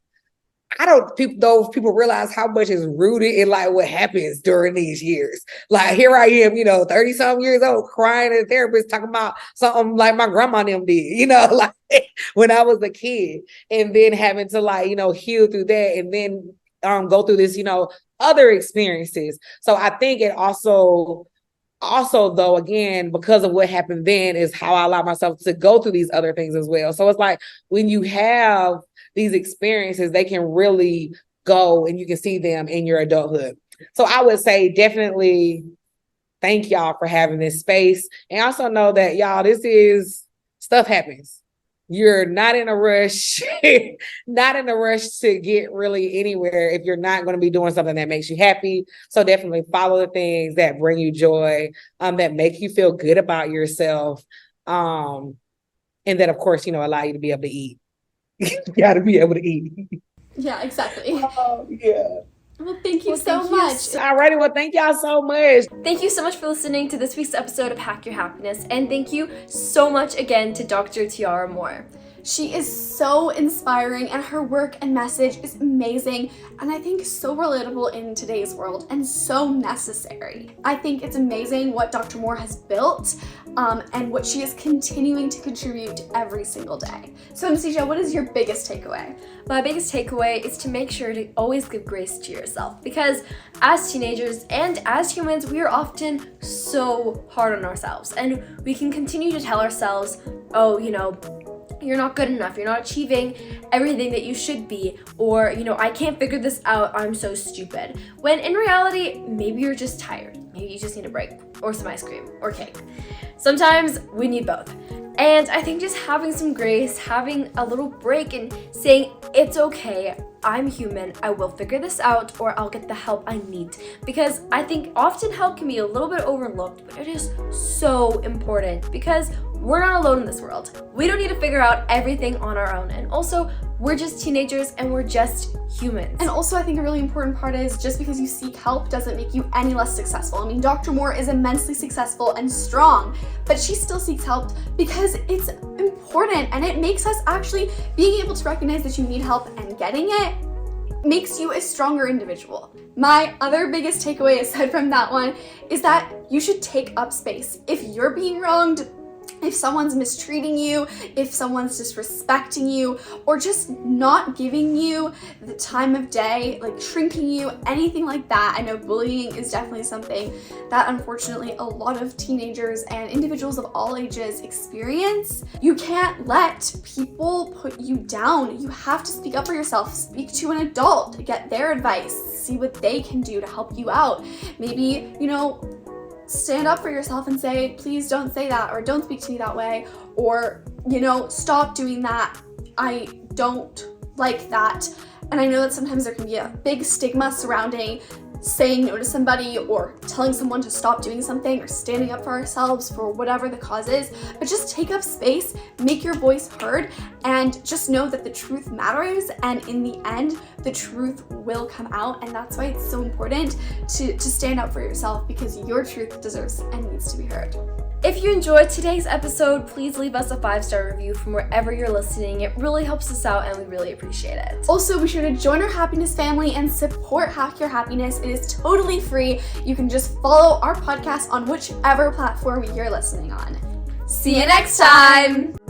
people realize how much is rooted in like what happens during these years. Like here I am, you know, 30 some years old, crying at a therapist talking about something like my grandma and them did, you know, like when I was a kid, and then having to like, you know, heal through that and then go through this, you know, other experiences. So I think it also though, again, because of what happened then is how I allow myself to go through these other things as well. So it's like when you have these experiences, they can really go and you can see them in your adulthood. So I would say definitely thank y'all for having this space. And also know that y'all, stuff happens. You're not in a rush, to get really anywhere if you're not going to be doing something that makes you happy. So definitely follow the things that bring you joy, that make you feel good about yourself. And that, of course, you know, allow you to be able to eat. You got to be able to eat. Yeah, exactly. Yeah. Well, thank you so much. All righty. Well, thank y'all so much. Thank you so much for listening to this week's episode of Hack Your Happiness. And thank you so much again to Dr. Tiara Moore. She is so inspiring and her work and message is amazing and I think so relatable in today's world and so necessary. I think it's amazing what Dr. Moore has built and what she is continuing to contribute every single day. So Anastasia, what is your biggest takeaway? My biggest takeaway is to make sure to always give grace to yourself because as teenagers and as humans, we are often so hard on ourselves and we can continue to tell ourselves, oh, you know, you're not good enough, you're not achieving everything that you should be, or, you know, I can't figure this out, I'm so stupid. When in reality, maybe you're just tired. Maybe you just need a break or some ice cream or cake. Sometimes we need both. And I think just having some grace, having a little break and saying, it's okay, I'm human, I will figure this out, or I'll get the help I need. Because I think often help can be a little bit overlooked, but it is so important because we're not alone in this world. We don't need to figure out everything on our own. And also, we're just teenagers and we're just humans. And also, I think a really important part is just because you seek help doesn't make you any less successful. I mean, Dr. Moore is immensely successful and strong, but she still seeks help because it's important and it makes us actually being able to recognize that you need help and getting it makes you a stronger individual. My other biggest takeaway aside from that one is that you should take up space. If you're being wronged, if someone's mistreating you, if someone's disrespecting you, or just not giving you the time of day, like shrinking you, anything like that. I know bullying is definitely something that unfortunately a lot of teenagers and individuals of all ages experience. You can't let people put you down. You have to speak up for yourself. Speak to an adult, get their advice, see what they can do to help you out. Maybe, stand up for yourself and say, please don't say that, or don't speak to me that way, or, stop doing that. I don't like that. And I know that sometimes there can be a big stigma surrounding saying no to somebody or telling someone to stop doing something or standing up for ourselves for whatever the cause is, but just take up space, make your voice heard, and just know that the truth matters, and in the end, the truth will come out. And that's why it's so important to stand up for yourself, because your truth deserves and needs to be heard. If you enjoyed today's episode, please leave us a 5-star review from wherever you're listening. It really helps us out and we really appreciate it. Also, be sure to join our happiness family and support Hack Your Happiness. It is totally free. You can just follow our podcast on whichever platform you're listening on. See you next time!